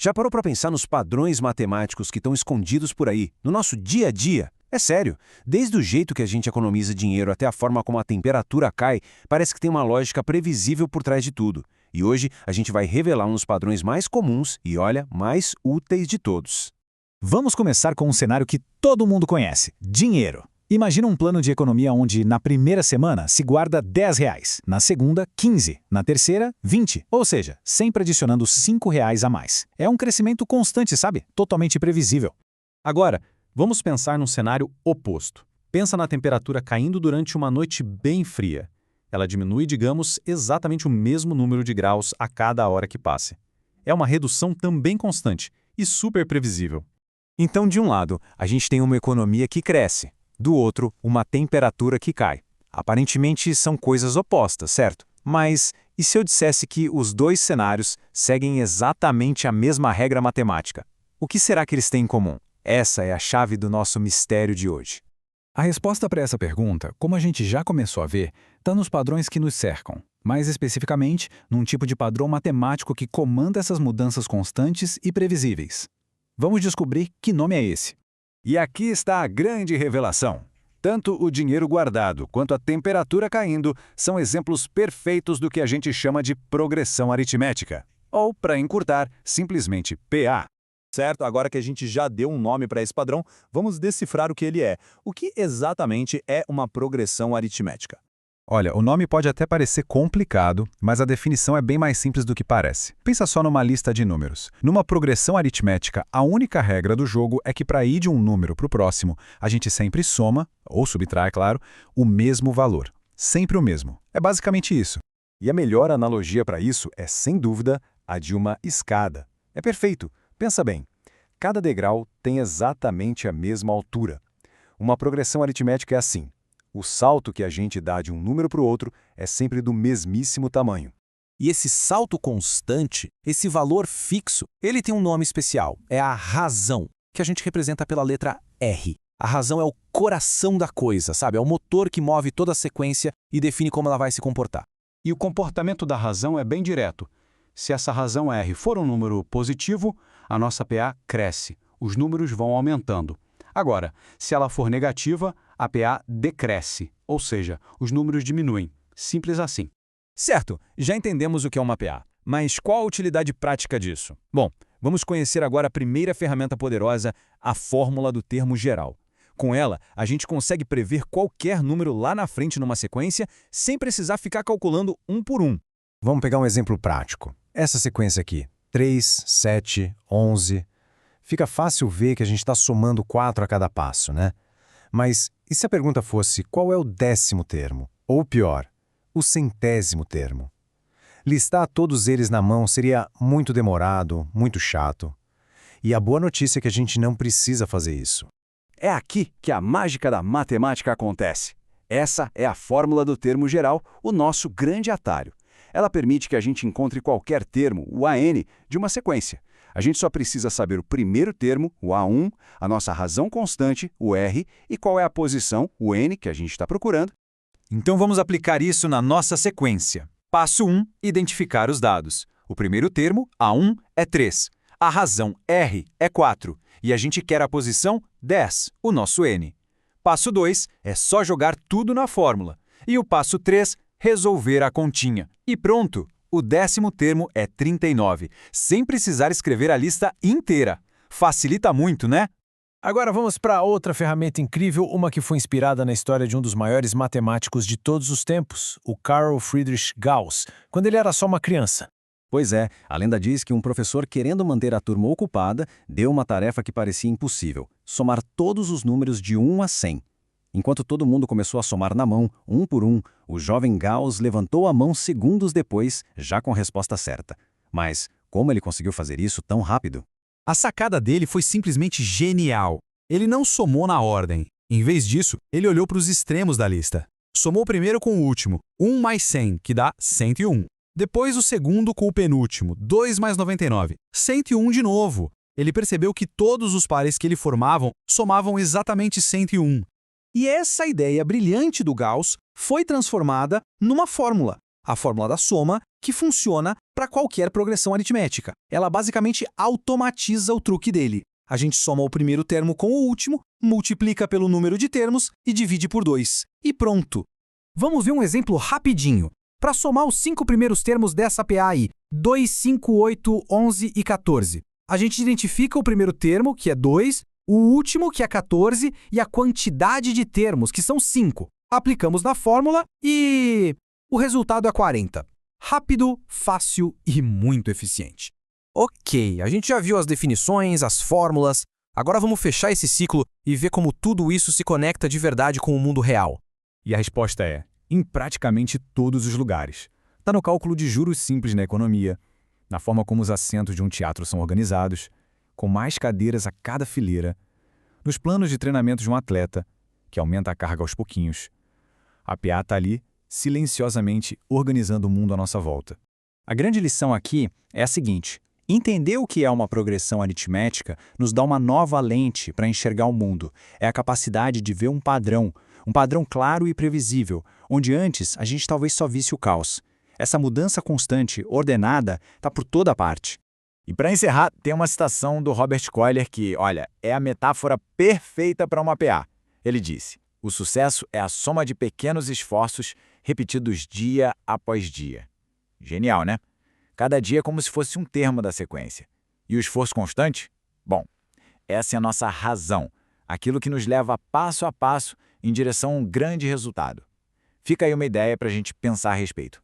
Já parou para pensar nos padrões matemáticos que estão escondidos por aí, no nosso dia a dia? É sério, desde o jeito que a gente economiza dinheiro até a forma como a temperatura cai, parece que tem uma lógica previsível por trás de tudo. E hoje a gente vai revelar um dos padrões mais comuns e, olha, mais úteis de todos. Vamos começar com um cenário que todo mundo conhece: dinheiro. Imagina um plano de economia onde, na primeira semana, se guarda R$ 10, na segunda, 15, na terceira, 20, ou seja, sempre adicionando R$ 5 a mais. É um crescimento constante, sabe? Totalmente previsível. Agora, vamos pensar num cenário oposto. Pensa na temperatura caindo durante uma noite bem fria. Ela diminui, digamos, exatamente o mesmo número de graus a cada hora que passe. É uma redução também constante e super previsível. Então, de um lado, a gente tem uma economia que cresce. Do outro, uma temperatura que cai. Aparentemente são coisas opostas, certo? Mas e se eu dissesse que os dois cenários seguem exatamente a mesma regra matemática? O que será que eles têm em comum? Essa é a chave do nosso mistério de hoje. A resposta para essa pergunta, como a gente já começou a ver, está nos padrões que nos cercam. Mais especificamente, num tipo de padrão matemático que comanda essas mudanças constantes e previsíveis. Vamos descobrir que nome é esse. E aqui está a grande revelação. Tanto o dinheiro guardado quanto a temperatura caindo são exemplos perfeitos do que a gente chama de progressão aritmética. Ou, para encurtar, simplesmente PA. Certo, agora que a gente já deu um nome para esse padrão, vamos decifrar o que ele é. O que exatamente é uma progressão aritmética? Olha, o nome pode até parecer complicado, mas a definição é bem mais simples do que parece. Pensa só numa lista de números. Numa progressão aritmética, a única regra do jogo é que para ir de um número para o próximo, a gente sempre soma, ou subtrai, claro, o mesmo valor. Sempre o mesmo. É basicamente isso. E a melhor analogia para isso é, sem dúvida, a de uma escada. É perfeito. Pensa bem. Cada degrau tem exatamente a mesma altura. Uma progressão aritmética é assim. O salto que a gente dá de um número para o outro é sempre do mesmíssimo tamanho. E esse salto constante, esse valor fixo, ele tem um nome especial. É a razão, que a gente representa pela letra R. A razão é o coração da coisa, sabe? É o motor que move toda a sequência e define como ela vai se comportar. E o comportamento da razão é bem direto. Se essa razão R for um número positivo, a nossa PA cresce. Os números vão aumentando. Agora, se ela for negativa, a PA decresce, ou seja, os números diminuem. Simples assim. Certo, já entendemos o que é uma PA, mas qual a utilidade prática disso? Bom, vamos conhecer agora a primeira ferramenta poderosa, a fórmula do termo geral. Com ela, a gente consegue prever qualquer número lá na frente numa sequência sem precisar ficar calculando um por um. Vamos pegar um exemplo prático. Essa sequência aqui, 3, 7, 11... Fica fácil ver que a gente está somando 4 a cada passo, né? Mas e se a pergunta fosse qual é o 10º termo? Ou pior, o 100º termo? Listar todos eles na mão seria muito demorado, muito chato. E a boa notícia é que a gente não precisa fazer isso. É aqui que a mágica da matemática acontece. Essa é a fórmula do termo geral, o nosso grande atalho. Ela permite que a gente encontre qualquer termo, o AN, de uma sequência. A gente só precisa saber o primeiro termo, o A1, a nossa razão constante, o R, e qual é a posição, o N, que a gente está procurando. Então vamos aplicar isso na nossa sequência. Passo 1, identificar os dados. O primeiro termo, A1, é 3. A razão R é 4. E a gente quer a posição 10, o nosso N. Passo 2 é só jogar tudo na fórmula. E o passo 3, resolver a continha. E pronto! O 10º termo é 39, sem precisar escrever a lista inteira. Facilita muito, né? Agora vamos para outra ferramenta incrível, uma que foi inspirada na história de um dos maiores matemáticos de todos os tempos, o Carl Friedrich Gauss, quando ele era só uma criança. Pois é, a lenda diz que um professor, querendo manter a turma ocupada, deu uma tarefa que parecia impossível: somar todos os números de 1 a 100. Enquanto todo mundo começou a somar na mão, um por um, o jovem Gauss levantou a mão segundos depois, já com a resposta certa. Mas como ele conseguiu fazer isso tão rápido? A sacada dele foi simplesmente genial. Ele não somou na ordem. Em vez disso, ele olhou para os extremos da lista. Somou primeiro com o último, 1 mais 100, que dá 101. Depois o segundo com o penúltimo, 2 mais 99, 101 de novo. Ele percebeu que todos os pares que ele formavam somavam exatamente 101. E essa ideia brilhante do Gauss foi transformada numa fórmula. a fórmula da soma, que funciona para qualquer progressão aritmética. Ela basicamente automatiza o truque dele. A gente soma o primeiro termo com o último, multiplica pelo número de termos e divide por 2. E pronto! Vamos ver um exemplo rapidinho. Para somar os 5 primeiros termos dessa PA aí, 2, 5, 8, 11 e 14. A gente identifica o primeiro termo, que é 2, o último, que é 14, e a quantidade de termos, que são 5. Aplicamos na fórmula e o resultado é 40. Rápido, fácil e muito eficiente. Ok, a gente já viu as definições, as fórmulas. Agora vamos fechar esse ciclo e ver como tudo isso se conecta de verdade com o mundo real. E a resposta é: em praticamente todos os lugares. Está no cálculo de juros simples na economia, na forma como os assentos de um teatro são organizados, com mais cadeiras a cada fileira, nos planos de treinamento de um atleta, que aumenta a carga aos pouquinhos. A PA está ali, silenciosamente organizando o mundo à nossa volta. A grande lição aqui é a seguinte: entender o que é uma progressão aritmética nos dá uma nova lente para enxergar o mundo. É a capacidade de ver um padrão claro e previsível, onde antes a gente talvez só visse o caos. Essa mudança constante, ordenada, está por toda parte. E para encerrar, tem uma citação do Robert Koehler que, olha, é a metáfora perfeita para uma PA. Ele disse: o sucesso é a soma de pequenos esforços repetidos dia após dia. Genial, né? Cada dia é como se fosse um termo da sequência. E o esforço constante? Bom, essa é a nossa razão, aquilo que nos leva passo a passo em direção a um grande resultado. Fica aí uma ideia para a gente pensar a respeito.